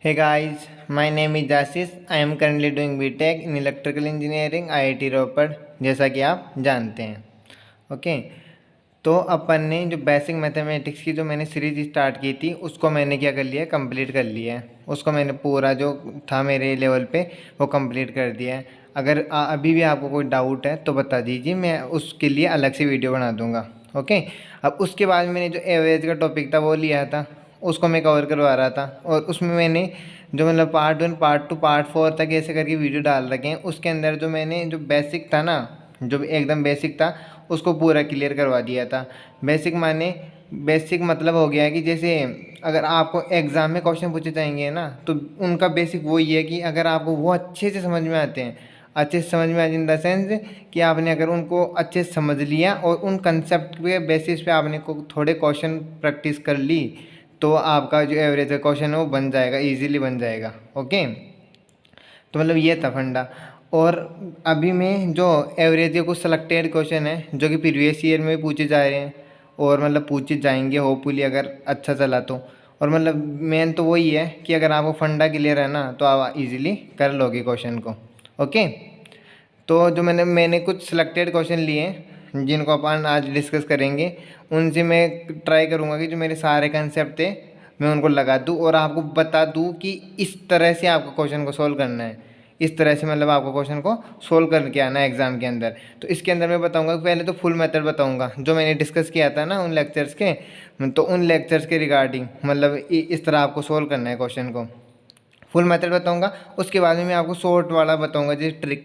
Hey guys, my name is Jasis. I am currently doing BTech in Electrical Engineering IIT रोपड़, जैसा कि आप जानते हैं। ओके, तो अपन ने जो बेसिक मैथमेटिक्स की जो मैंने सीरीज स्टार्ट की थी उसको मैंने क्या कर लिया है, कंप्लीट कर लिया है। उसको मैंने पूरा जो था मेरे लेवल पे वो कंप्लीट कर दिया है। अगर अभी भी आपको कोई डाउट है तो बता दीजिए, मैं उसके लिए अलग से वीडियो बना दूंगा। ओके, अब उसके बाद मैंने जो एवरेज का टॉपिक था वो लिया था, उसको मैं कवर करवा रहा था। और उसमें मैंने जो मतलब पार्ट 1 पार्ट 2 पार्ट 4 तक ऐसे करके वीडियो डाल रखे हैं। उसके अंदर जो मैंने जो बेसिक था ना, जो एकदम बेसिक था उसको पूरा क्लियर करवा दिया था। बेसिक माने बेसिक मतलब हो गया है कि जैसे अगर आपको एग्ज़ाम में क्वेश्चन पूछे जाएंगे ना, तो उनका बेसिक वही है कि अगर आपको वो अच्छे से समझ में आते हैं, अच्छे से समझ में आते इन द सेंस कि आपने अगर उनको अच्छे से समझ लिया और उन कंसेप्ट के बेसिस पे आपने को थोड़े क्वेश्चन प्रैक्टिस कर ली, तो आपका जो एवरेज का क्वेश्चन है वो बन जाएगा, ईजीली बन जाएगा। ओके, तो मतलब ये था फंडा। और अभी में जो एवरेज के कुछ सेलेक्टेड क्वेश्चन है जो कि प्रीवियस ईयर में पूछे जा रहे हैं और मतलब पूछे जाएंगे होपफुली अगर अच्छा चला तो। और मतलब मेन तो वही है कि अगर आपको फंडा क्लियर है ना तो आप इजीली कर लोगे क्वेश्चन को। ओके, तो जो मैंने कुछ सिलेक्टेड क्वेश्चन लिए हैं जिनको अपन आज डिस्कस करेंगे, उनसे मैं ट्राई करूँगा कि जो मेरे सारे कंसेप्ट थे मैं उनको लगा दूँ और आपको बता दूँ कि इस तरह से आपको क्वेश्चन को सोल्व करना है, इस तरह से मतलब आपको क्वेश्चन को सोल्व करके आना है एग्ज़ाम के अंदर। तो इसके अंदर मैं बताऊंगा, पहले तो फुल मेथड बताऊंगा जो मैंने डिस्कस किया था ना उन लेक्चर्स के, तो उन लेक्चर्स के रिगार्डिंग मतलब इस तरह आपको सोल्व करना है क्वेश्चन को, फुल मेथड बताऊंगा। उसके बाद में मैं आपको शॉर्ट वाला बताऊंगा, जैसे ट्रिक,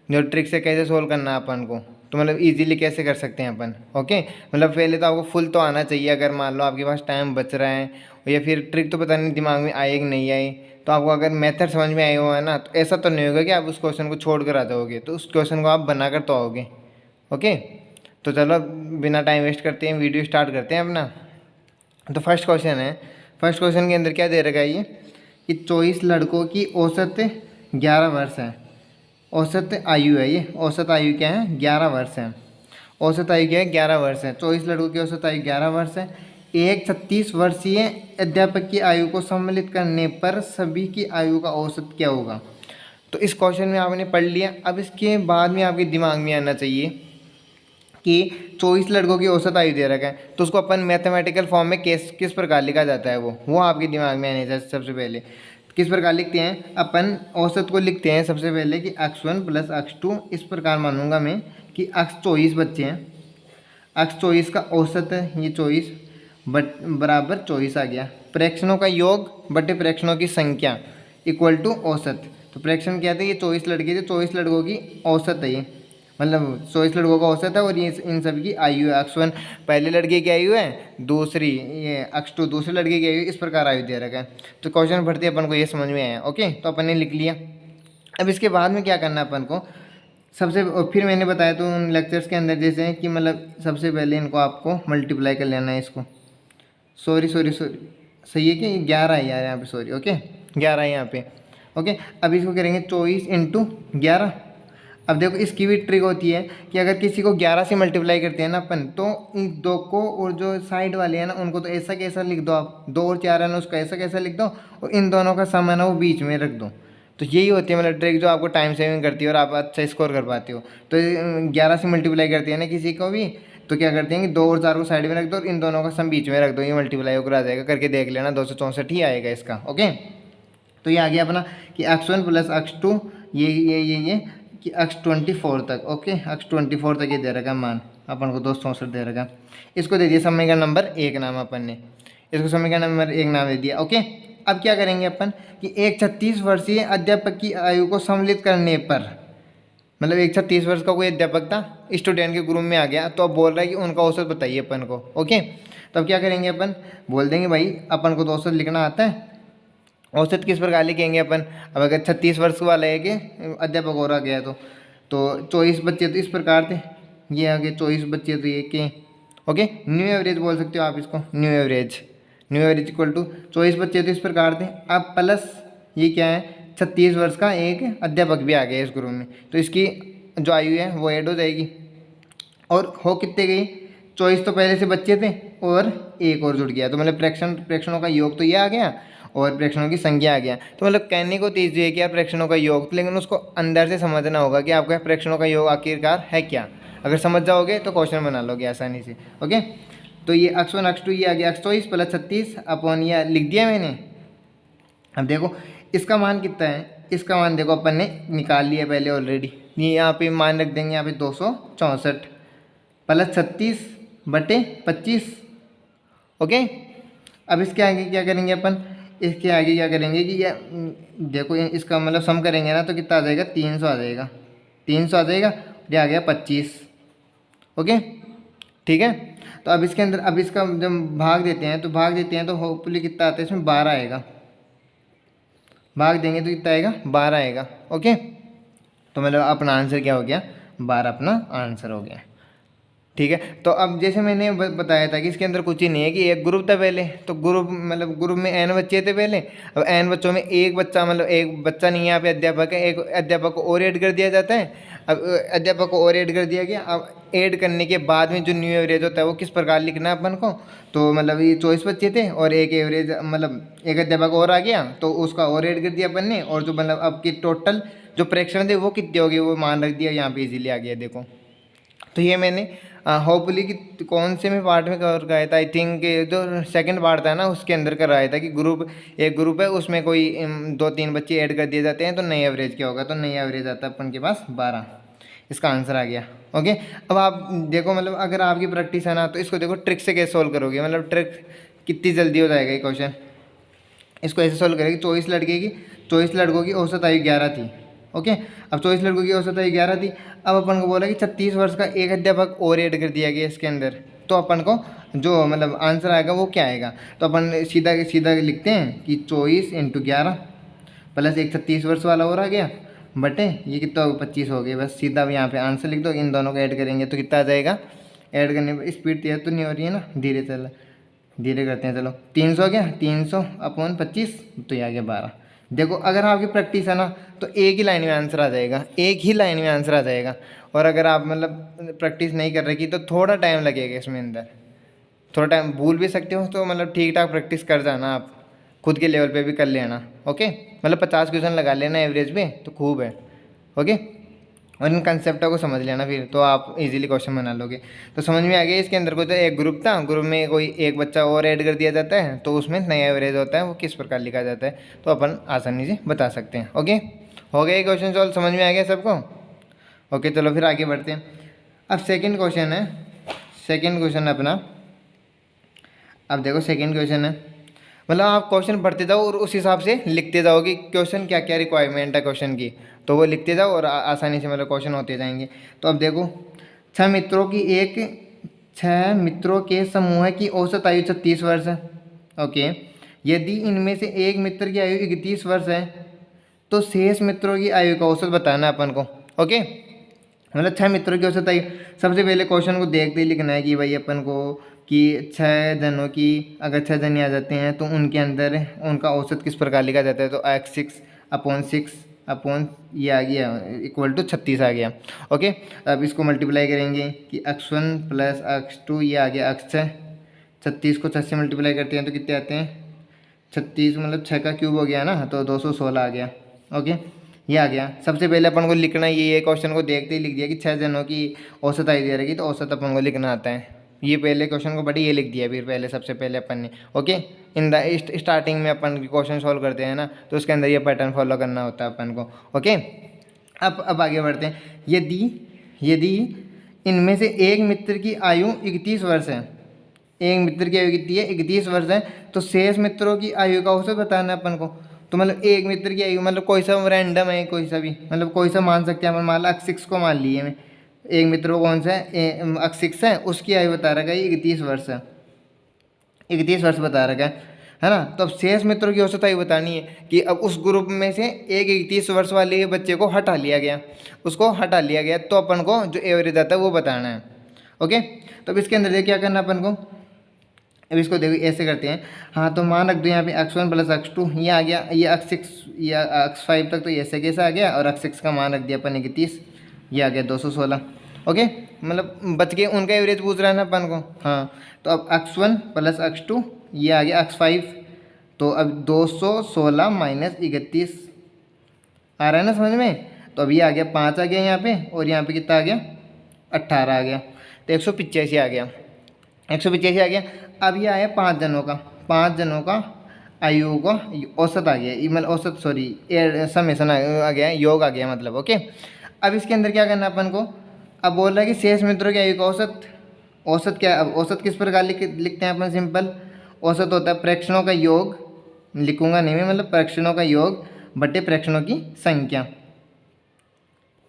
जो ट्रिक से कैसे सोल्व करना है अपन को, तो मतलब इजीली कैसे कर सकते हैं अपन। ओके, मतलब पहले तो आपको फुल तो आना चाहिए, अगर मान लो आपके पास टाइम बच रहा है, या फिर ट्रिक तो पता नहीं दिमाग में आए कि नहीं आए। तो आपको अगर मेथड समझ में आए हुआ है ना, तो ऐसा तो नहीं होगा कि आप उस क्वेश्चन को छोड़ कर आ जाओगे, तो उस क्वेश्चन को आप बना कर तो आओगे। ओके, तो चलो बिना टाइम वेस्ट करते हैं वीडियो स्टार्ट करते हैं अपना। तो फर्स्ट क्वेश्चन है, फर्स्ट क्वेश्चन के अंदर क्या दे रखा है ये कि 24 लड़कों की औसत 11 वर्ष है। औसत आयु है ये, औसत आयु क्या है, 11 वर्ष है। औसत आयु क्या है, 11 वर्ष है। 24 लड़कों की औसत आयु 11 वर्ष है। एक 36 वर्षीय अध्यापक की आयु को सम्मिलित करने पर सभी की आयु का औसत क्या होगा। तो इस क्वेश्चन में आपने पढ़ लिया। अब इसके बाद में आपके दिमाग में आना चाहिए कि 24 लड़कों की औसत आयु दे रखा है, तो उसको अपन मैथमेटिकल फॉर्म में किस प्रकार लिखा जाता है, वो आपके दिमाग में आने चाहिए। सबसे पहले किस प्रकार लिखते हैं अपन, औसत को लिखते हैं सबसे पहले कि x1 प्लस x2। इस प्रकार मानूंगा मैं कि x 24 बच्चे हैं, x 24 का औसत है ये 24 बट बराबर 24 आ गया। प्रेक्षणों का योग बटे प्रेक्षणों की संख्या इक्वल टू औसत। तो प्रेक्षण क्या थे, ये 24 लड़के थे, 24 लड़कों की औसत है ये, मतलब 24 लड़कों का औसत है। और ये इन सब की आयु है, x1 पहले लड़के की आयु है, दूसरी ये x2 दूसरे लड़के की आयु, इस प्रकार आयु दे रखा है। तो क्वेश्चन पढ़ते अपन को ये समझ में आया। ओके, तो अपन ने लिख लिया। अब इसके बाद में क्या करना है अपन को, सबसे फिर मैंने बताया तो उन लेक्चर्स के अंदर जैसे कि मतलब सबसे पहले इनको आपको मल्टीप्लाई कर लेना है इसको, सॉरी सही है कि 11 है यार यहाँ पे, सॉरी। ओके, 11 है यहाँ पे। ओके, अब इसको करेंगे 24 इंटू 11। अब देखो इसकी भी ट्रिक होती है कि अगर किसी को 11 से मल्टीप्लाई करते हैं ना अपन, तो इन दो को और जो साइड वाले हैं ना उनको तो ऐसा कैसा लिख दो आप, 2 और 4 है ना उसका ऐसा कैसा लिख दो, और इन दोनों का सम है ना वो बीच में रख दो। तो यही होती है मतलब ट्रिक जो आपको टाइम सेविंग करती है और आप अच्छा स्कोर कर पाते हो। तो 11 से मल्टीप्लाई करती है ना किसी को भी, तो क्या करते हैं कि 2 और 4 को साइड में रख दो और इन दोनों का सम बीच में रख दो, ये मल्टीप्लाई होकर आ जाएगा। करके देख लेना, 264 ही आएगा इसका। ओके, तो ये आ गया अपना कि x1 प्लस x2 ये कि x24 तक। ओके, x24 तक ये दे रखा मान अपन को, 264 दे रखा। इसको दे दिया समीकरण नंबर 1 नाम अपन ने, इसको समीकरण नंबर 1 नाम दे दिया। ओके, अब क्या करेंगे अपन कि एक 36 वर्षीय अध्यापक की आयु को सम्मिलित करने पर, मतलब एक 36 वर्ष का कोई अध्यापक था, स्टूडेंट के ग्रुप में आ गया, तो अब बोल रहा है कि उनका औसत बताइए अपन को। ओके, तो अब क्या करेंगे अपन, बोल देंगे भाई अपन को तो औसत लिखना आता है। औसत किस प्रकार लिखेंगे अपन, अब अगर 36 वर्ष वाला है कि अध्यापक हो रहा गया तो 24 बच्चे तो इस प्रकार थे, ये आगे 24 बच्चे तो ये के। ओके, न्यू एवरेज बोल सकते हो आप इसको, new average, new average equal to 24 बच्चे तो इस प्रकार थे। अब प्लस ये क्या है, 36 वर्ष का एक अध्यापक भी आ गया इस ग्रुप में, तो इसकी जो आयु है वो ऐड हो जाएगी। और हो कितने गई, 24 तो पहले से बच्चे थे और एक और जुड़ गया, तो मतलब प्रेक्षणों का योग तो ये आ गया। और प्रेक्षणों की संख्या आ गया। तो मतलब कहने को तो ईजी है कि यार प्रेक्षणों का योग, लेकिन उसको अंदर से समझना होगा कि आपका प्रेक्षणों का योग आखिरकार है क्या। अगर समझ जाओगे तो क्वेश्चन बना लोगे आसानी से। ओके, तो ये x1 x2 ये आ गया x24 + 36 अपॉन ये लिख दिया मैंने। अब देखो इसका मान कितना है, इसका मान देखो अपन ने निकाल लिया पहले ऑलरेडी। ये यहाँ पे मान रख देंगे, यहाँ पे 264 + 36/25। ओके, अब इसके आगे क्या करेंगे अपन, इसके आगे क्या करेंगे कि ये देखो इसका मतलब सम करेंगे ना तो कितना आ जाएगा, 300 आ जाएगा, 300 आ जाएगा। ये आ गया 25। ओके ठीक है, तो अब इसके अंदर अब इसका जब भाग देते हैं तो होपफुली कितना आता है इसमें, 12 आएगा। भाग देंगे तो कितना आएगा, 12 आएगा। ओके, तो मतलब अपना आंसर क्या हो गया, 12 अपना आंसर हो गया। ठीक है, तो अब जैसे मैंने बताया था कि इसके अंदर कुछ ही नहीं है कि एक ग्रुप था पहले, तो ग्रुप में n बच्चे थे पहले। अब n बच्चों में एक बच्चा, मतलब एक बच्चा नहीं है यहाँ पे, अध्यापक है, एक अध्यापक को और ऐड कर दिया जाता है। अब अध्यापक को और ऐड कर दिया गया। अब ऐड करने के बाद में जो न्यू एवरेज होता है वो किस प्रकार लिखना है अपन को, तो मतलब ये 24 बच्चे थे और एक एवरेज मतलब एक अध्यापक और आ गया तो उसका और ऐड कर दिया अपन ने, और जो मतलब अब की टोटल जो प्रेक्षण थे वो कितने हो गए वो मान रख दिया, यहाँ पे इजीली आ गया देखो। तो ये मैंने होपफुली कि कौन से में पार्ट में कवर कराया था, आई थिंक जो सेकंड पार्ट था ना उसके अंदर कराया था कि एक ग्रुप है उसमें कोई 2-3 बच्चे ऐड कर दिए जाते हैं तो नई एवरेज क्या होगा, तो नई एवरेज आता है अपन के पास 12। इसका आंसर आ गया। ओके, अब आप देखो मतलब अगर आपकी प्रैक्टिस है ना तो इसको देखो ट्रिक से कैसे सोल्व करोगे, मतलब ट्रिक कितनी जल्दी हो जाएगा ये क्वेश्चन। इसको ऐसे सोल्व करेगी, 24 लड़कों की औसत आयु 11 थी। ओके, अब 24 लड़कों की औसत आयु 11 थी। अब अपन को बोला कि 36 वर्ष का एक अध्यापक और ऐड कर दिया गया इसके अंदर, तो अपन को जो मतलब आंसर आएगा वो क्या आएगा, तो अपन सीधा लिखते हैं कि 24 × 11 प्लस एक 36 वर्ष वाला और आ गया बटे ये कितना होगा, 25 हो गया। बस सीधा यहाँ पे आंसर लिख दो, इन दोनों को ऐड करेंगे तो कितना आ जाएगा। ऐड करने पर स्पीड तेज तो नहीं हो रही है ना, धीरे करते हैं चलो। 300 गया, 300/25 तो ये आ गया 12। देखो अगर आपकी प्रैक्टिस है ना तो एक ही लाइन में आंसर आ जाएगा, एक ही लाइन में आंसर आ जाएगा। और अगर आप मतलब प्रैक्टिस नहीं कर रखी तो थोड़ा टाइम लगेगा इसमें अंदर, थोड़ा टाइम भूल भी सकते हो, तो मतलब ठीक ठाक प्रैक्टिस कर जाना, आप खुद के लेवल पे भी कर लेना। ओके, मतलब 50 क्वेश्चन लगा लेना एवरेज पे तो खूब है। ओके, और इन कंसेप्टों को समझ लेना फिर तो आप इजीली क्वेश्चन बना लोगे। तो समझ में आ गया इसके अंदर कोई तो एक ग्रुप था, ग्रुप में कोई एक बच्चा और ऐड कर दिया जाता है तो उसमें नया एवरेज होता है वो किस प्रकार लिखा जाता है, तो अपन आसानी से बता सकते हैं। ओके, हो गया ये क्वेश्चन सॉल्व, समझ में आ गया सबको। ओके, चलो फिर आगे बढ़ते हैं। अब सेकेंड क्वेश्चन है अपना। अब देखो सेकेंड क्वेश्चन है, मतलब आप क्वेश्चन पढ़ते जाओ और उस हिसाब से लिखते जाओ कि क्वेश्चन क्या क्या रिक्वायरमेंट है क्वेश्चन की, तो वो लिखते जाओ और आसानी से मतलब क्वेश्चन होते जाएंगे। तो अब देखो 6 मित्रों के समूह की औसत आयु 36 वर्ष है। ओके, यदि इनमें से एक मित्र की आयु 31 वर्ष है तो शेष मित्रों की आयु का औसत बताना है अपन को। ओके, मतलब 6 मित्रों की औसत आयु, सबसे पहले क्वेश्चन को देखते ही लिखना है कि भाई अपन को कि 6 जनों की अगर 6 जने आ जाते हैं तो उनके अंदर उनका औसत किस प्रकार लिखा जाता है, तो x6/6 अपॉन ये आ गया इक्वल टू 36 आ गया। ओके, अब इसको मल्टीप्लाई करेंगे कि x1 + x2 ये आ गया x6, 36 को 6 से मल्टीप्लाई करते हैं तो कितने आते हैं, 36 मतलब 6 का क्यूब हो गया ना तो 216 आ गया। ओके, ये आ गया। सबसे पहले अपन को लिखना ये क्वेश्चन को देखते ही लिख दिया कि 6 जनों की औसत आयु दे रहेगी तो औसत अपन को लिखना आता है। ये पहले क्वेश्चन को बड़ी ये लिख दिया फिर पहले सबसे पहले अपन ने। ओके, इन द स्टार्टिंग में अपन क्वेश्चन सॉल्व करते हैं ना तो उसके अंदर ये पैटर्न फॉलो करना होता है अपन को। ओके, अब आगे बढ़ते हैं। यदि इनमें से एक मित्र की आयु 31 वर्ष है, एक मित्र की आयु कितनी है, 31 वर्ष है, तो शेष मित्रों की आयु का औसत बताना है अपन को। तो मतलब एक मित्र की आयु मतलब कोई सा रैंडम है, कोई सा भी मतलब कोई सा मान सकते हैं अपन, मान ला x6 को मान लिए मैं, एक मित्र को कौन सा है x6 है, उसकी आयु बता रखा है 31 वर्ष है, 31 वर्ष बता रखा है ना। तो अब शेष मित्रों की औसत आयु बतानी है कि अब उस ग्रुप में से एक 31 वर्ष वाले बच्चे को हटा लिया गया, उसको हटा लिया गया तो अपन को जो एवरेज आता है वो बताना है। ओके, तो अब इसके अंदर देखिए क्या करना अपन को, अब इसको देखो ऐसे करते हैं। हाँ, तो मान रख दो यहाँ पे x1 + x2 ये आ गया, ये x6 या x5 तक तो ऐसे कैसा आ गया, और x6 का मान रख दिया अपन 31, ये आ गया 216। ओके, मतलब बच के उनका एवरेज पूछ रहा है ना अपन को। हाँ, तो अब x1 + x2 ये आ गया x5, तो अब 216 माइनस 31 आ रहा है ना समझ में। तो अब ये आ गया 5 आ गया यहाँ पे, और यहाँ पे कितना आ गया 18 आ गया, तो 185 आ गया, 185 आ गया। अब ये आया 5 जनों का, 5 जनों का आयु का औसत आ गया, मतलब औसत सॉरी समेसन आ गया, योग आ गया मतलब। ओके, अब इसके अंदर क्या करना है अपन को, अब बोल रहा है कि शेष मित्रों की आयु का औसत, औसत क्या, अब औसत किस प्रकार लिखते हैं अपन, सिंपल औसत होता है प्रेक्षणों का योग, लिखूंगा नहीं मैं, मतलब प्रेक्षणों का योग बटे प्रेक्षणों की संख्या,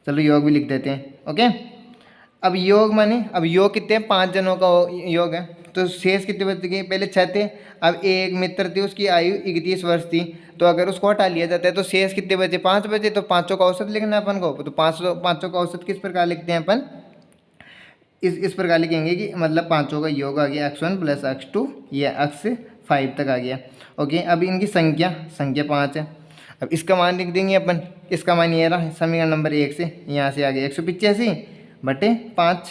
चलो योग भी लिख देते हैं। ओके, अब योग माने, अब योग कितने हैं, 5 जनों का योग है, तो शेष कितने बच गए, पहले 6 थे, अब एक मित्र थी उसकी आयु 31 वर्ष थी, तो अगर उसको हटा लिया जाता है तो शेष कितने बचे, 5 बचे, तो पाँचों का औसत लिखना है अपन को। तो पाँचों का औसत किस प्रकार लिखते हैं अपन, इस प्रकार लिखेंगे कि मतलब पाँचों का योग आ गया x1 प्लस x2, ये x5 तक आ गया। ओके, अब इनकी संख्या 5 है, अब इसका मान लिख देंगे अपन, इसका मान ये रहा समीकरण नंबर 1 से, यहाँ से आ गया 185 बटे 5,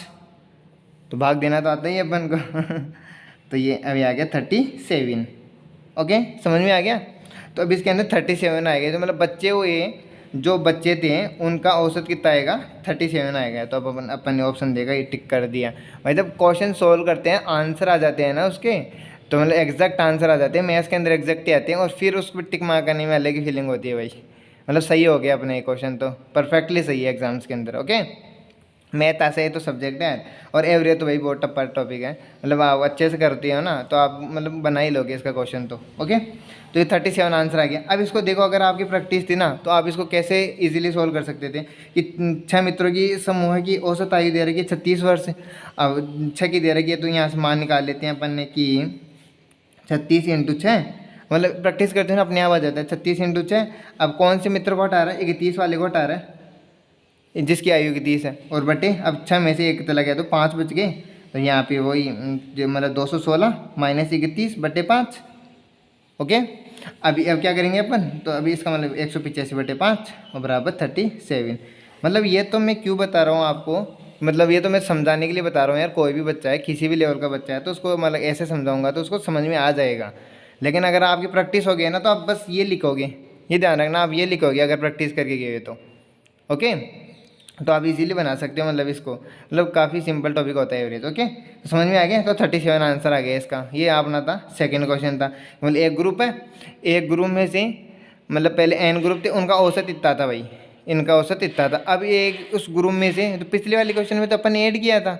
तो भाग देना तो आता ही है अपन को तो ये अभी आ गया 37। ओके, समझ में आ गया। तो अब इसके अंदर 37 आएगा, तो मतलब बच्चे हुए जो बच्चे थे उनका औसत कितना आएगा, 37 आएगा। तो अब अपन ने ऑप्शन देगा, ये टिक कर दिया। भाई जब क्वेश्चन सोल्व करते हैं आंसर आ जाते हैं ना उसके, तो मतलब एग्जैक्ट आंसर आ जाते हैं, मैथ्स के अंदर एग्जैक्ट ही आते हैं, और फिर उस पर टिक मार करने में अलग ही फीलिंग होती है भाई। मतलब सही हो गया अपने क्वेश्चन, तो परफेक्टली सही है एग्जाम्स के अंदर। ओके, मैथ ऐसे ही तो सब्जेक्ट है, और एवरेज तो भाई बहुत टप्पा टॉपिक है, मतलब आप अच्छे से करती हो ना तो आप मतलब बना ही लोगे इसका क्वेश्चन तो। ओके, तो ये 37 आंसर आ गया। अब इसको देखो, अगर आपकी प्रैक्टिस थी ना तो आप इसको कैसे इजीली सोल्व कर सकते थे कि 6 मित्रों की समूह की औसत आयु दे रखी है 36 वर्ष, अब 6 की दे रखी है, तो यहाँ से मान निकाल लेते हैं अपन ने कि 36 × 6, मतलब प्रैक्टिस करते हैं ना अपने आप आ जाता है 36 × 6। अब कौन से मित्र को हटा रहा है, 31 वाले को हटा रहा है जिसकी आयु 31 है, और बटे अब 6 में से एक चला गया तो 5 बच गए, तो यहाँ पे वही जो मतलब 216 माइनस 31 बटे 5। ओके, अभी अब क्या करेंगे अपन, तो अभी इसका मतलब 185 बटे 5 और बराबर 37। मतलब ये तो मैं क्यों बता रहा हूँ आपको, मतलब ये तो मैं समझाने के लिए बता रहा हूँ यार, कोई भी बच्चा है किसी भी लेवल का बच्चा है तो उसको मतलब ऐसे समझाऊंगा तो उसको समझ में आ जाएगा। लेकिन अगर आपकी प्रैक्टिस हो गई ना तो आप बस ये लिखोगे, ये ध्यान रखना, आप ये लिखोगे अगर प्रैक्टिस करके गए तो। ओके, तो आप इजीली बना सकते हो, मतलब इसको मतलब काफ़ी सिंपल टॉपिक होता है एवरेज। ओके, तो समझ में आ गया। तो 37 आंसर आ गया इसका। ये अपना था सेकंड क्वेश्चन था, मतलब एक ग्रुप है, एक ग्रुप में से मतलब पहले n ग्रुप थे, उनका औसत इतना था भाई, इनका औसत इतना था। अब एक उस ग्रुप में से, तो पिछले वाले क्वेश्चन में तो अपन ने ऐड किया था,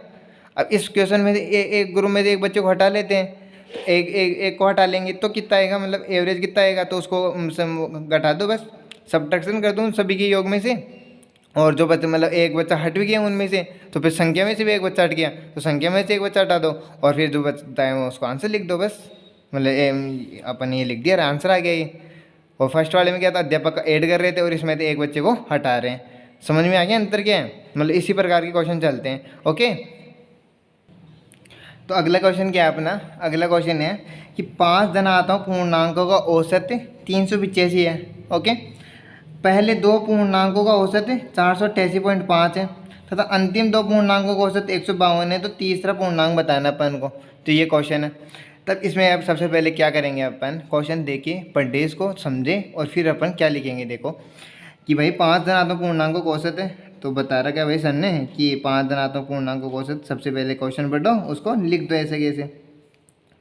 अब इस क्वेश्चन में से एक ग्रुप में से एक बच्चे को हटा लेते हैं, तो एक को हटा लेंगे तो कितना आएगा, मतलब एवरेज कितना आएगा, तो उसको घटा दो बस, सब्ट्रैक्शन कर दूँ सभी के योग में से, और जो बच्चे मतलब एक बच्चा हट भी गया उनमें से, तो फिर संख्या में से भी एक बच्चा हट गया तो संख्या में से एक बच्चा हटा दो, और फिर जो बचता है वो उसको आंसर लिख दो बस। मतलब अपन ये लिख दिया, आंसर आ गया ये। और फर्स्ट वाले में क्या था, अध्यापक ऐड कर रहे थे और इसमें एक बच्चे को हटा रहे हैं। समझ में आ गया अंतर क्या है, मतलब इसी प्रकार के क्वेश्चन चलते हैं। ओके, तो अगला क्वेश्चन क्या है अपना, अगला क्वेश्चन है कि 5 धनात्मक पूर्णांकों का औसत 385 है। ओके, पहले दो पूर्णांकों का औसत 488.5 है तथा अंतिम दो पूर्णांकों का औसत 152 है, तो तीसरा पूर्णांक बताना अपन को। तो ये क्वेश्चन है। तब इसमें अब सबसे पहले क्या करेंगे अपन, क्वेश्चन देके पढ़े इसको समझे और फिर अपन क्या लिखेंगे। देखो कि भाई 5 धनात्मक पूर्णांकों का औसत है, तो बता रहा क्या भाई सर ने कि 5 धनात्मक पूर्णांकों का औसत, सबसे पहले क्वेश्चन पढ़ो उसको लिख दो ऐसे कैसे,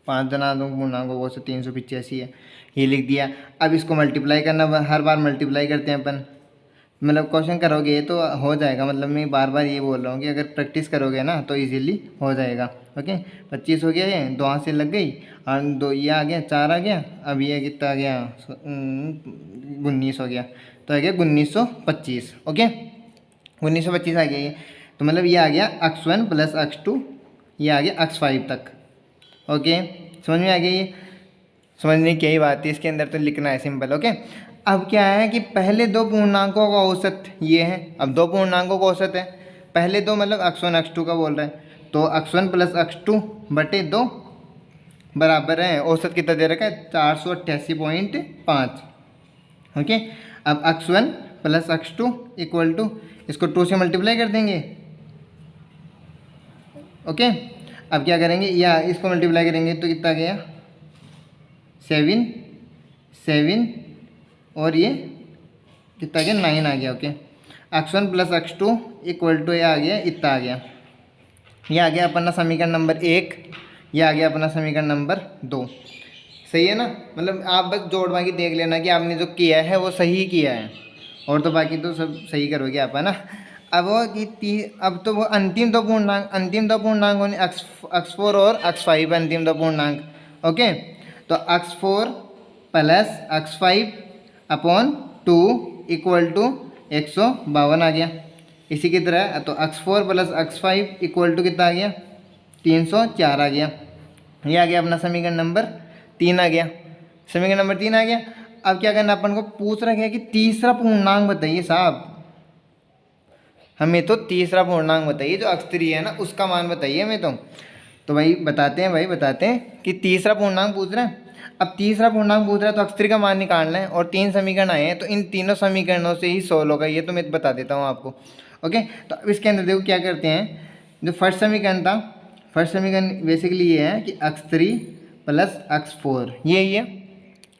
5 धनात्मक पूर्णांकों का औसत 385 है, ये लिख दिया। अब इसको मल्टीप्लाई करना, हर बार मल्टीप्लाई करते हैं अपन, मतलब क्वेश्चन करोगे तो हो जाएगा, मतलब मैं बार बार ये बोल रहा हूँ कि अगर प्रैक्टिस करोगे ना तो इजीली हो जाएगा। ओके, 25 हो गया, ये 2 हाथ से लग गई, और 2 ये आ गया, 4 आ गया, अब ये कितना आ गया 19 हो गया, तो आ गया 1925। ओके, 1925 आ गया ये, तो मतलब ये आ गया x1 प्लस x2, ये आ गया x5 तक। ओके, समझ में आ गया ये, समझने की यही बात है, इसके अंदर तो लिखना है सिंपल। ओके, अब क्या है कि पहले दो पूर्णांकों का औसत ये है, अब दो पूर्णांकों का औसत है, पहले दो मतलब x1 x2 का बोल रहा है, तो x1 प्लस x2 बटे 2 बराबर है, औसत कितना दे रखा है 488.5। ओके, अब x1 plus x2 equal to, इसको 2 से मल्टीप्लाई कर देंगे। ओके, अब क्या करेंगे, या इसको मल्टीप्लाई करेंगे तो कितना गया 7 7 और ये कितना आ गया 9 आ गया। ओके, x1 + x2 = ये आ गया, इतना आ गया। ये आ गया अपना समीकरण नंबर 1, ये आ गया अपना समीकरण नंबर 2। सही है ना। मतलब आप बस जोड़ बाकी देख लेना कि आपने जो किया है वो सही किया है, और तो बाकी तो सब सही करोगे आप, है ना। अब वो अब तो वो अंतिम दो पूर्णांक होने x4 और x5 अंतिम दो पूर्णांक। ओके, तो x4 + x5 / 2 = 152 आ गया। इसी की तरह तो x4 + x5 = कितना आ गया 304 आ गया। ये आ गया अपना समीकरण नंबर 3 आ गया। समीकरण नंबर 3 आ गया। अब क्या करना, अपन को पूछ रखा है कि तीसरा पूर्णांक बताइए साहब, हमें तो तीसरा पूर्णांक बताइए जो x3 है ना, उसका मान बताइए हमें तो भाई बताते हैं, बताते हैं कि तीसरा पूर्णांक पूछ रहे हैं। अब तीसरा पूर्णांक पूछ रहा है तो x3 का मान निकालना है, और 3 समीकरण आए हैं तो इन तीनों समीकरणों से ही सोल्व होगा, ये तो मैं बता देता हूँ आपको। ओके, तो अब इसके अंदर देखो क्या करते हैं। जो फर्स्ट समीकरण था, फर्स्ट समीकरण बेसिकली ये है कि x3 + x4 यही है,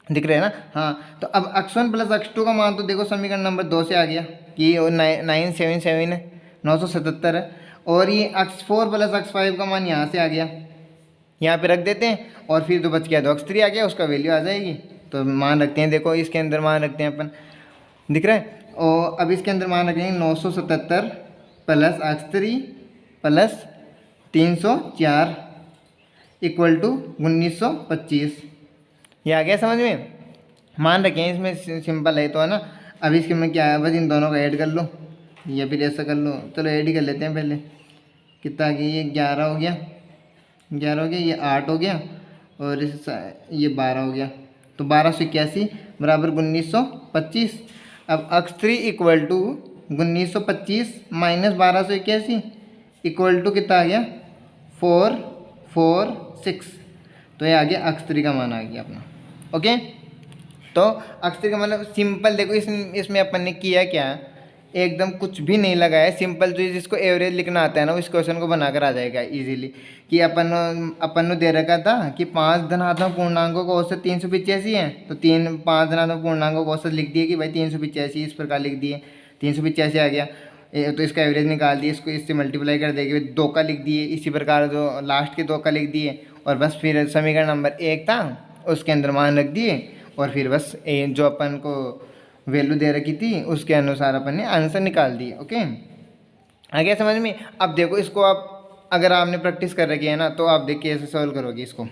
दिख रहा है ना। हाँ, तो अब x1 + x2 का मान तो देखो समीकरण नंबर 2 से आ गया कि 977 है, 977 है। और ये x4 + x5 का मान यहाँ से आ गया, यहाँ पे रख देते हैं, और फिर जो बच गया तो x3 आ गया, उसका वैल्यू आ जाएगी। तो मान रखते हैं, देखो इसके अंदर मान रखते हैं अपन, दिख रहा है। और अब इसके अंदर मान रखेंगे 977 + x3 + 304 = 1925। ये आ गया समझ में। मान रखें इसमें सिंपल है तो, है ना। अब इसके में क्या है, बस इन दोनों का ऐड कर लो या फिर ऐसा कर लो। चलो ऐड ही कर लेते हैं पहले। कितना आ गया, ये 11 हो गया, 11 हो गया, ये 8 हो गया, और ये 12 हो गया। तो 1281 = 1925। अब x3 = 1925 - 1281 = कितना आ गया 446। तो ये आ गया x3 का मान आ गया अपना। ओके, तो x3 का मतलब सिंपल देखो, इसमें अपन ने किया क्या, एकदम कुछ भी नहीं लगाया, सिंपल जो जिसको एवरेज लिखना आता है ना, वो इस क्वेश्चन को बनाकर आ जाएगा इजीली। कि अपन ने दे रखा था कि 5 धनात्मक पूर्णांकों का औसत 385 है, तो 5 धनात्मक पूर्णांकों का औसत लिख दिए कि भाई 385, इस प्रकार लिख दिए, 385 आ गया। तो इसका एवरेज निकाल दिए, इसको इससे मल्टीप्लाई कर देंगे, 2 का लिख दिए, इसी प्रकार जो लास्ट के 2 का लिख दिए, और बस फिर समीकरण नंबर 1 था उसके अंदर मान रख दिए, और फिर बस जो अपन को वैल्यू दे रखी थी उसके अनुसार अपन ने आंसर निकाल दिए। ओके, आ गया समझ में। अब देखो इसको आप अगर आपने प्रैक्टिस कर रखी है ना, तो आप देखिए कैसे सॉल्व करोगे इसको।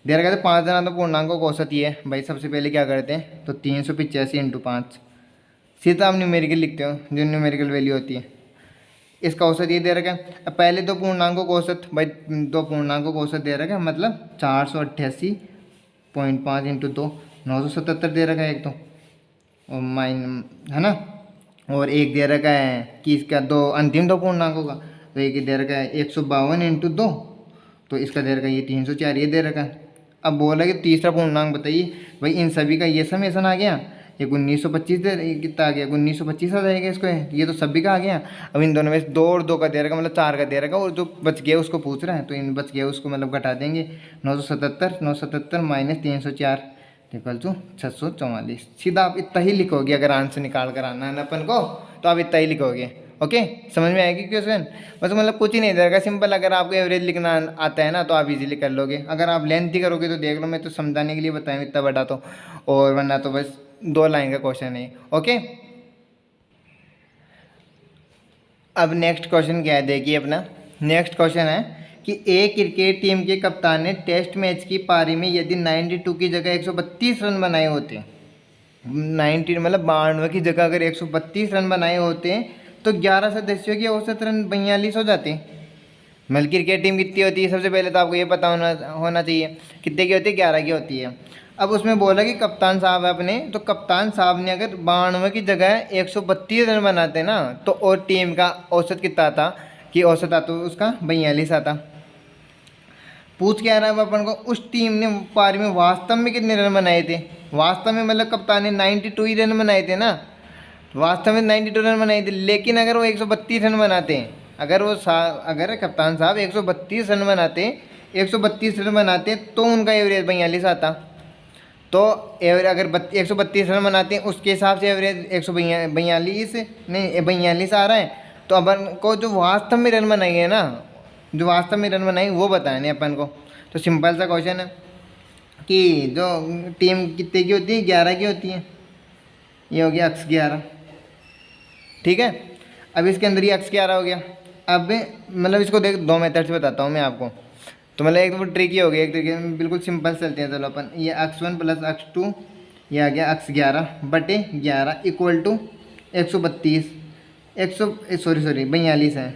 दे रखा था 5 धनात्मक पूर्णांकों का औसत ये है भाई। सबसे पहले क्या करते हैं, तो 385 × 5 सीधा आप न्यूमेरिकल लिखते हो, जो न्यूमेरिकल वैल्यू होती है। इसका औसत ये दे रखा है। अब पहले 2 पूर्णांकों का औसत भाई, 2 पूर्णांकों का औसत दे रखा है, मतलब 488.5 × 2 977 दे रखा है एक तो, और है ना। और एक दे रखा है कि इसका 2 अंतिम 2 पूर्णांकों का, तो एक दे रखा है 152 × 2, तो इसका दे रखा है ये 304, ये दे रखा है। अब बोला कि तीसरा पूर्णांक बताइए भाई, इन सभी का ये समेसन आ गया, एक 1925 कितना आ गया, 1925 आ जाएगा इसको, ये तो सभी का आ गया। अब इन दोनों में से 2 और 2 का दे रखा, मतलब 4 का दे रखा, और जो बच गया उसको पूछ रहा है, तो इन बच गया उसको मतलब घटा देंगे। 977 - 304 = 644। सीधा आप इतना ही लिखोगे, अगर आंसर निकाल कर आना है ना अपन को, तो आप इतना ही लिखोगे। ओके, समझ में आएगी क्वेश्चन। बस मतलब कुछ ही नहीं देगा, सिंपल। अगर आपको एवरेज लिखना आता है ना, तो आप इजीली कर लोगे। अगर आप लेंथी करोगे तो देख लो, मैं तो समझाने के लिए बताऊँ इतना बड़ा तो, और वरना तो बस 2 लाइन का क्वेश्चन है। ओके, अब नेक्स्ट क्वेश्चन क्या है, देखिए अपना नेक्स्ट क्वेश्चन है कि एक क्रिकेट टीम के कप्तान ने टेस्ट मैच की पारी में यदि 92 की जगह 132 रन बनाए होते, 90 मतलब 92 की जगह अगर 132 रन बनाए होते, तो 11 सदस्यों की औसत रन 42 हो जाते। मतलब क्रिकेट टीम कितनी होती है, सबसे पहले तो आपको ये पता होना चाहिए कितने की होती है, 11 की होती है। अब उसमें बोला कि कप्तान साहब है अपने, तो कप्तान साहब ने अगर 92 की जगह 132 रन बनाते ना, तो और टीम का औसत कितना आता, कि औसत आता उसका 42 आता। पूछ क्या रहा है अपन को, उस टीम ने पारी में वास्तव में कितने रन बनाए थे। वास्तव में मतलब कप्तान ने 92 ही रन बनाए थे ना, वास्तव में 92 रन बनाए थे। लेकिन अगर वो 132 रन बनाते हैं, अगर कप्तान साहब 132 रन बनाते, 132 रन बनाते, तो उनका एवरेज 42 आता। तो एवरेज अगर 132 रन बनाते हैं उसके हिसाब से एवरेज 142 नहीं 42 आ रहा है। तो अपन को जो वास्तव में रन बनाएंगे ना, जो वास्तव में रन बनाएंगे वो बताने अपन को। तो सिंपल सा क्वेश्चन है कि जो टीम कितने की होती है, 11 की होती है। ये हो गया अक्स 11, ठीक है। अब इसके अंदर ये अक्स 11 हो गया। अब मतलब इसको देख, दो मेथड से बताता हूँ मैं आपको। तो मतलब एक तो वो ट्रिकी हो गया, एक तरीके बिल्कुल सिंपल चलते हैं। चलो अपन ये x1 प्लस x2 ये आ गया x 11 बटे 11 इक्वल टू 132 सॉरी 42 है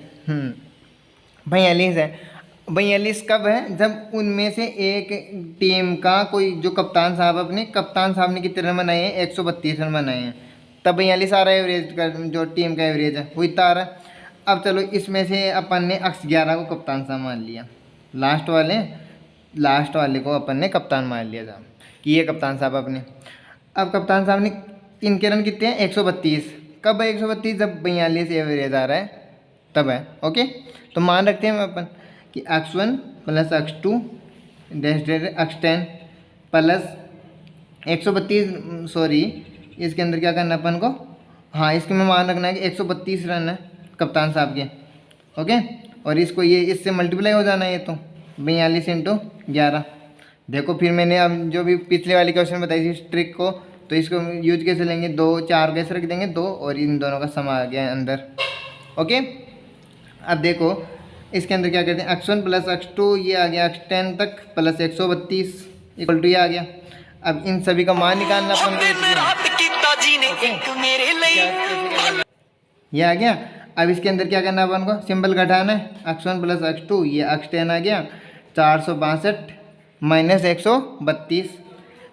42 है। 42 कब है? जब उनमें से एक टीम का कोई जो कप्तान साहब ने कितने रन बनाए हैं? 132 रन बनाए हैं, तब 42 आ रहा है एवरेज का, जो टीम का एवरेज है वो इतना आ रहा है। अब चलो इसमें से अपन ने x 11 को कप्तान साहब मान लिया, लास्ट वाले को अपन ने कप्तान मान लिया था कि ये कप्तान साहब अपने। अब कप्तान साहब ने इनके रन कितने हैं? 132। कब है 132? जब 42 एवरेज आ रहा है तब है। ओके, तो मान रखते हैं अपन कि x1 plus x2 x10 plus 132 sorry इसके अंदर क्या करना है अपन को? हाँ, इसके में मान रखना है कि 132 रन है कप्तान साहब के। ओके, और इसको ये इससे मल्टीप्लाई हो जाना है, ये तो 42 इंटू 11। देखो फिर मैंने अब जो भी पिछले वाली क्वेश्चन बताई थी इस ट्रिक को, तो इसको यूज कैसे लेंगे? 2 4 कैसे रख देंगे? 2 और इन दोनों का सम आ गया अंदर। ओके, अब देखो इसके अंदर क्या करते हैं? x1 प्लस x2 ये आ गया x10 तक प्लस 132 इक्वल टू ये आ गया। अब इन सभी का मान निकालना अपन को, ये आ गया। अब इसके अंदर क्या करना है अपन को? सिंबल घटाना है। x1 प्लस x2 ये x10 आ गया 462 माइनस 132।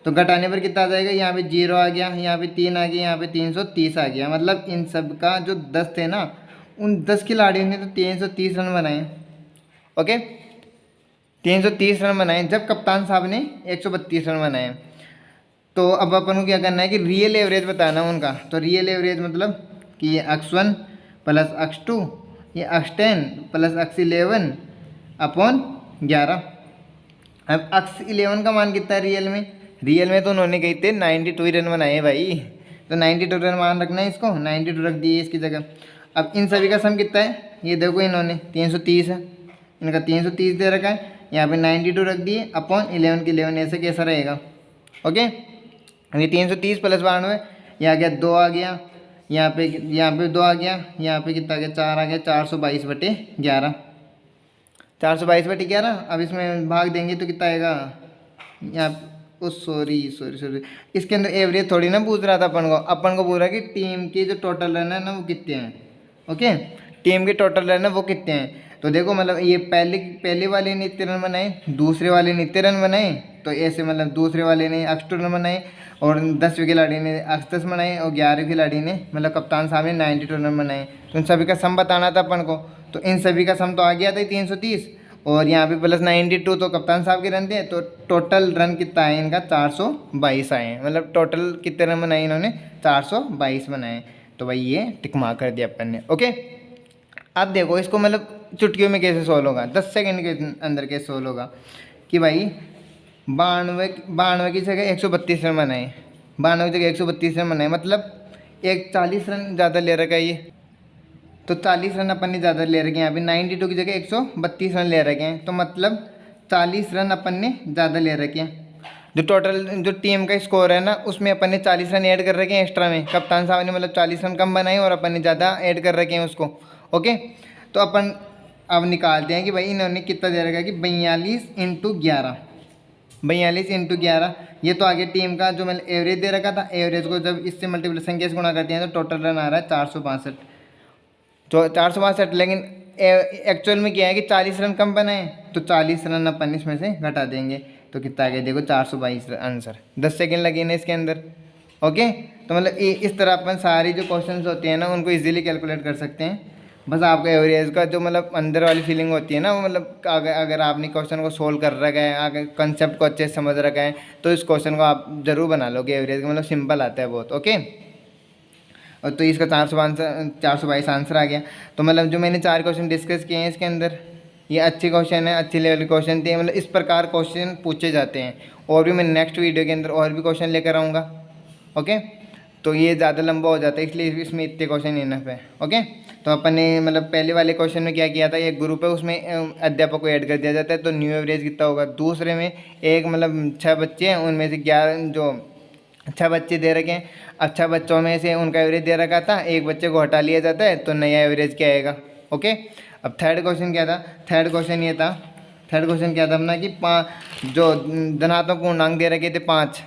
तो घटाने पर कितना आ जाएगा? यहाँ पे 0 आ गया, यहाँ पे 3 आ गया, यहाँ पे 330 आ गया। मतलब इन सब का जो 10 थे ना, उन 10 खिलाड़ियों ने तो 330 रन बनाए। ओके, 330 रन बनाए जब कप्तान साहब ने 132 रन बनाए। तो अब अपन को क्या करना है कि रियल एवरेज बताना है उनका। तो रियल एवरेज मतलब कि ये x1 प्लस x2 ये x10 प्लस x11 अपॉन 11। अब x11 का मान कितना है रियल में? रियल में तो उन्होंने कही थे 92 रन बनाए भाई, तो 92 रन मान रखना है इसको, 92 रख दिए इसकी जगह। अब इन सभी का सम कितना है? ये देखो इन्होंने 330 है, इनका 330 दे रखा है, यहाँ पे 92 रख दिए अपॉन 11 के 11, ऐसे कैसा रहेगा? ओके, ये 330 प्लस 92 ये आ गया 2 आ गया, यहाँ पे 2 आ गया, यहाँ पे कितना आ गया? 4 आ गया, 422 बटे 11, 422 बटे 11। अब इसमें भाग देंगे तो कितना आएगा? यहाँ सॉरी इसके अंदर एवरेज थोड़ी ना पूछ रहा था अपन को पूछ रहा है कि टीम के जो टोटल रन है ना वो कितने हैं। ओके, टीम के टोटल रन है वो कितने हैं। तो देखो मतलब ये पहले वाले ने इतने रन बनाए, दूसरे वाले ने इतने रन बनाए, तो ऐसे मतलब दूसरे वाले ने x2 रन बनाए और 10वें खिलाड़ी ने x10 बनाए और 11वें खिलाड़ी ने मतलब कप्तान साहब ने 92 रन बनाए। तो इन सभी का सम बताना था अपन को। तो इन सभी का सम तो आ गया था 330 और यहाँ पे प्लस 92 तो कप्तान साहब के रन थे। तो टोटल रन कितना है इनका? 422 आए हैं। मतलब टोटल कितने रन बनाए इन्होंने? 422 बनाए। तो भाई ये टिक मार्क कर दिया अपन ने। ओके, अब देखो इसको मतलब चुटकियों में कैसे सोल्व होगा, 10 सेकंड के अंदर कैसे सोल्व होगा कि भाई 92 की जगह 132 रन बनाए, 92 की जगह 132 रन बनाए, मतलब एक 40 रन ज़्यादा ले रखा है ये। तो 40 रन अपन ने ज़्यादा ले रखे हैं, यहाँ पे 92 की जगह 132 रन ले रखे हैं, तो मतलब 40 रन अपन ने ज़्यादा ले रखे हैं। जो टोटल जो टीम का स्कोर है ना उसमें अपन ने 40 रन ऐड कर रखे हैं एक्स्ट्रा में। कप्तान साहब ने मतलब 40 रन कम बनाए और अपन ने ज़्यादा ऐड कर रखे हैं उसको। ओके, तो अपन अब निकालते हैं कि भाई इन्होंने कितना दे रखा है कि 42 इंटू 11, 42 इंटू 11 ये तो आगे टीम का जो मतलब एवरेज दे रखा था। एवरेज को जब इससे मल्टीप्लिकेशन केस गुणा करते हैं तो टोटल रन आ रहा है 462। तो 462, लेकिन एक्चुअल में क्या है कि 40 रन कम बनाए, तो 40 रन अपन इसमें से घटा देंगे तो कितना आ गया? देखो 422 आंसर। 10 सेकेंड लगे ना इसके अंदर। ओके, तो मतलब इस तरह अपन सारी जो क्वेश्चंस होते हैं ना उनको इजीली कैलकुलेट कर सकते हैं। बस आपका एवरेज का जो मतलब अंदर वाली फीलिंग होती है ना वो मतलब अगर आपने क्वेश्चन को सोल्व कर रखा है, अगर कंसेप्ट को अच्छे से समझ रखा है तो इस क्वेश्चन को आप ज़रूर बना लोगे एवरेज का। मतलब सिंपल आता है बहुत। ओके, और तो इसका 422 आंसर आ गया। तो मतलब जो मैंने 4 क्वेश्चन डिस्कस किए हैं इसके अंदर ये अच्छे क्वेश्चन है, अच्छे लेवल के क्वेश्चन थे। मतलब इस प्रकार क्वेश्चन पूछे जाते हैं और भी मैं नेक्स्ट वीडियो के अंदर और भी क्वेश्चन लेकर आऊँगा। ओके, तो ये ज़्यादा लंबा हो जाता है, इसलिए इसमें इतने क्वेश्चन इनफ है। ओके, तो अपन ने मतलब पहले वाले क्वेश्चन में क्या किया था, एक ग्रुप है उसमें अध्यापक को ऐड कर दिया जाता है, तो न्यू एवरेज कितना होगा। दूसरे में एक मतलब 6 बच्चे हैं, उनमें से 11 जो 6 बच्चे दे रखे हैं, अब 6 बच्चों में से उनका एवरेज दे रखा था, एक बच्चे को हटा लिया जाता है तो नया एवरेज क्या आएगा। ओके, अब थर्ड क्वेश्चन क्या था, थर्ड क्वेश्चन क्या था अपना कि जो धनात्मक पूर्णांक दे रखे थे, पाँच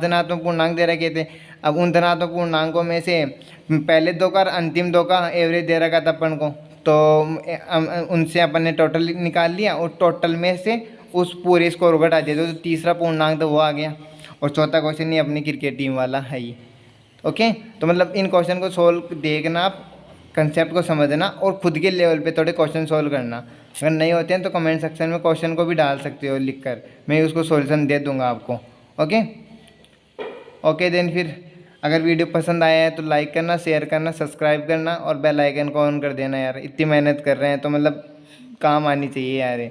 धनात्मक पूर्णांक दे रखे थे। अब उन धनात्मक पूर्णांकों में से पहले दो का और अंतिम दो का एवरेज दे रखा था अपन को, तो उनसे अपन ने टोटल निकाल लिया और टोटल में से उस पूरे स्कोर को हटा दिया, तो तीसरा पूर्णांक तो वो आ गया। और चौथा क्वेश्चन ये अपनी क्रिकेट टीम वाला है ये। ओके, तो मतलब इन क्वेश्चन को सोल्व देखना, आप कंसेप्ट को समझना और खुद के लेवल पे थोड़े क्वेश्चन सोल्व करना। अगर नहीं होते हैं तो कमेंट सेक्शन में क्वेश्चन को भी डाल सकते हो लिख कर, मैं उसको सॉल्यूशन दे दूंगा आपको। ओके ओके, देन फिर अगर वीडियो पसंद आया है तो लाइक करना, शेयर करना, सब्सक्राइब करना और बेल आइकन को ऑन कर देना यार। इतनी मेहनत कर रहे हैं तो मतलब काम आनी चाहिए यार।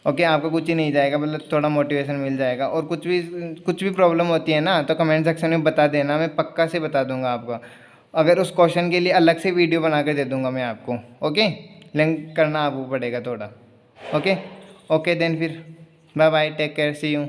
ओके, आपको कुछ ही नहीं जाएगा, मतलब थोड़ा मोटिवेशन मिल जाएगा। और कुछ भी प्रॉब्लम होती है ना तो कमेंट सेक्शन में बता देना, मैं पक्का से बता दूंगा आपको। अगर उस क्वेश्चन के लिए अलग से वीडियो बना कर दे दूंगा मैं आपको। ओके, लिंक करना आपको पड़ेगा थोड़ा। ओके ओके, देन फिर bye bye, take care, see you.